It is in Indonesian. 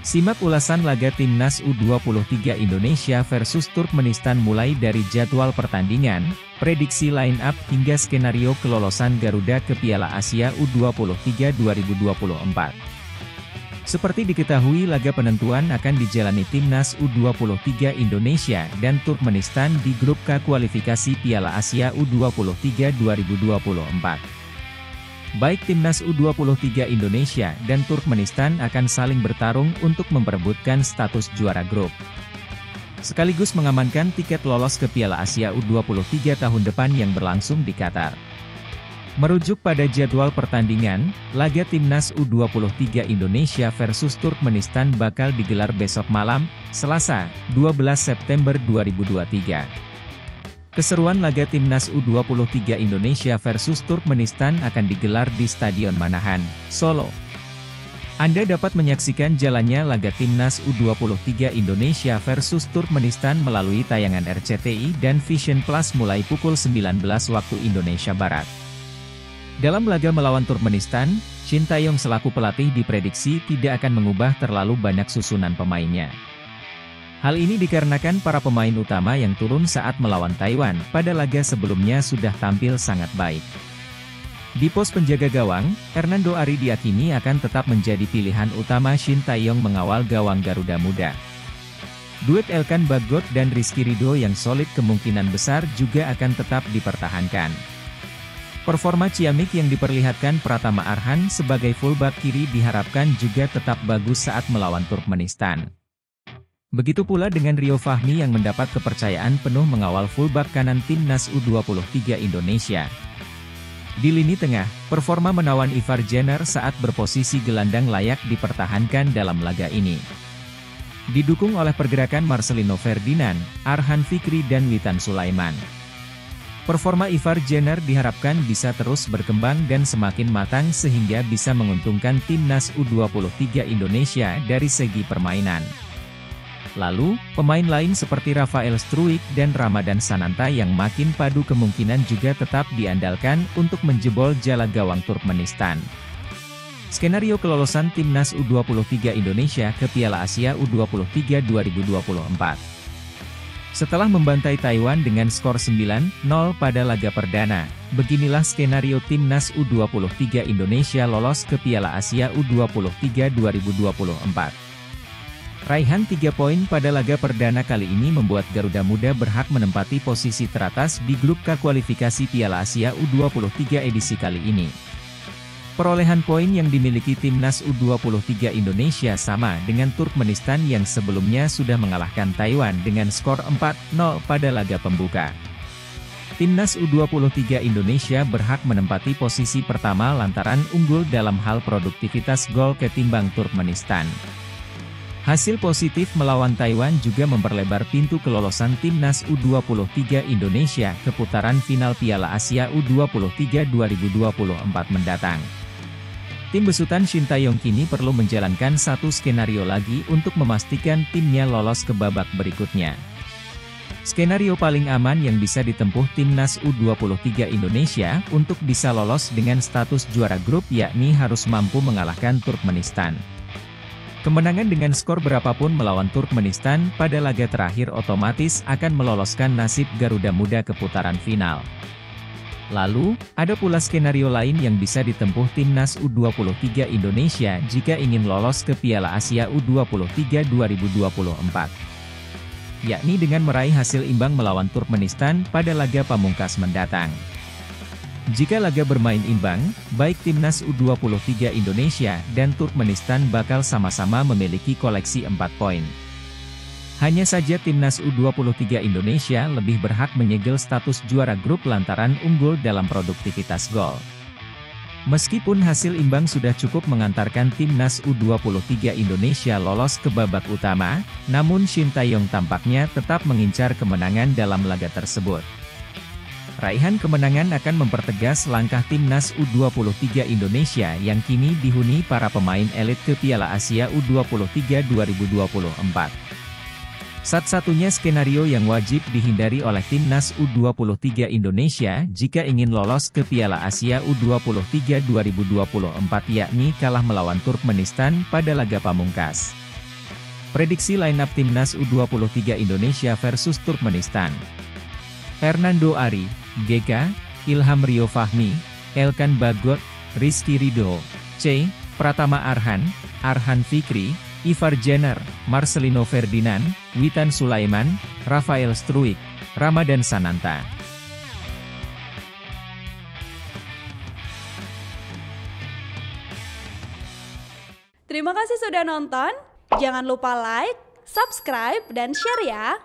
Simak ulasan laga Timnas U23 Indonesia versus Turkmenistan mulai dari jadwal pertandingan, prediksi line-up hingga skenario kelolosan Garuda ke Piala Asia U23 2024. Seperti diketahui, laga penentuan akan dijalani Timnas U23 Indonesia dan Turkmenistan di grup K kualifikasi Piala Asia U23 2024. Baik Timnas U23 Indonesia dan Turkmenistan akan saling bertarung untuk memperebutkan status juara grup, sekaligus mengamankan tiket lolos ke Piala Asia U23 tahun depan yang berlangsung di Qatar. Merujuk pada jadwal pertandingan, laga Timnas U23 Indonesia versus Turkmenistan bakal digelar besok malam, Selasa, 12 September 2023. Keseruan laga Timnas U23 Indonesia versus Turkmenistan akan digelar di Stadion Manahan, Solo. Anda dapat menyaksikan jalannya laga Timnas U23 Indonesia versus Turkmenistan melalui tayangan RCTI dan Vision Plus mulai pukul 19 waktu Indonesia Barat. Dalam laga melawan Turkmenistan, Shin Tae-yong selaku pelatih diprediksi tidak akan mengubah terlalu banyak susunan pemainnya. Hal ini dikarenakan para pemain utama yang turun saat melawan Taiwan pada laga sebelumnya sudah tampil sangat baik. Di pos penjaga gawang, Hernando Ari diyakini akan tetap menjadi pilihan utama Shin Tae-yong mengawal gawang Garuda Muda. Duet Elkan Bagot dan Rizky Ridho yang solid kemungkinan besar juga akan tetap dipertahankan. Performa ciamik yang diperlihatkan Pratama Arhan sebagai fullback kiri diharapkan juga tetap bagus saat melawan Turkmenistan. Begitu pula dengan Rio Fahmi yang mendapat kepercayaan penuh mengawal fullback kanan Timnas U23 Indonesia. Di lini tengah, performa menawan Ivar Jenner saat berposisi gelandang layak dipertahankan dalam laga ini. Didukung oleh pergerakan Marcelino Ferdinand, Arhan Fikri dan Witan Sulaiman. Performa Ivar Jenner diharapkan bisa terus berkembang dan semakin matang sehingga bisa menguntungkan Timnas U23 Indonesia dari segi permainan. Lalu, pemain lain seperti Rafael Struijk dan Ramadan Sananta yang makin padu kemungkinan juga tetap diandalkan untuk menjebol jala gawang Turkmenistan. Skenario kelolosan Timnas U23 Indonesia ke Piala Asia U23 2024. Setelah membantai Taiwan dengan skor 9-0 pada laga perdana, beginilah skenario Timnas U23 Indonesia lolos ke Piala Asia U23 2024. Raihan 3 poin pada laga perdana kali ini membuat Garuda Muda berhak menempati posisi teratas di grup K kualifikasi Piala Asia U23 edisi kali ini. Perolehan poin yang dimiliki Timnas U23 Indonesia sama dengan Turkmenistan yang sebelumnya sudah mengalahkan Taiwan dengan skor 4-0 pada laga pembuka. Timnas U23 Indonesia berhak menempati posisi pertama lantaran unggul dalam hal produktivitas gol ketimbang Turkmenistan. Hasil positif melawan Taiwan juga memperlebar pintu kelolosan Timnas U23 Indonesia ke putaran final Piala Asia U23 2024 mendatang. Tim besutan Shin Tae-yong kini perlu menjalankan satu skenario lagi untuk memastikan timnya lolos ke babak berikutnya. Skenario paling aman yang bisa ditempuh Timnas U23 Indonesia untuk bisa lolos dengan status juara grup yakni harus mampu mengalahkan Turkmenistan. Kemenangan dengan skor berapapun melawan Turkmenistan pada laga terakhir otomatis akan meloloskan nasib Garuda Muda ke putaran final. Lalu, ada pula skenario lain yang bisa ditempuh Timnas U23 Indonesia jika ingin lolos ke Piala Asia U23 2024. Yakni dengan meraih hasil imbang melawan Turkmenistan pada laga pamungkas mendatang. Jika laga bermain imbang, baik Timnas U23 Indonesia dan Turkmenistan bakal sama-sama memiliki koleksi 4 poin. Hanya saja Timnas U23 Indonesia lebih berhak menyegel status juara grup lantaran unggul dalam produktivitas gol. Meskipun hasil imbang sudah cukup mengantarkan Timnas U23 Indonesia lolos ke babak utama, namun Shin Tae-yong tampaknya tetap mengincar kemenangan dalam laga tersebut. Raihan kemenangan akan mempertegas langkah Timnas U23 Indonesia yang kini dihuni para pemain elit ke Piala Asia U23 2024. Satu-satunya skenario yang wajib dihindari oleh Timnas U23 Indonesia jika ingin lolos ke Piala Asia U23 2024 yakni kalah melawan Turkmenistan pada laga pamungkas. Prediksi lineup Timnas U23 Indonesia versus Turkmenistan. Hernando Ari, GK, Ilham Rio Fahmi, Elkan Bagot, Rizky Ridho, C. Pratama Arhan, Arhan Fikri, Ivar Jenner, Marcelino Ferdinand, Witan Sulaiman, Rafael Struik, Ramadan Sananta. Terima kasih sudah nonton. Jangan lupa like, subscribe, dan share ya.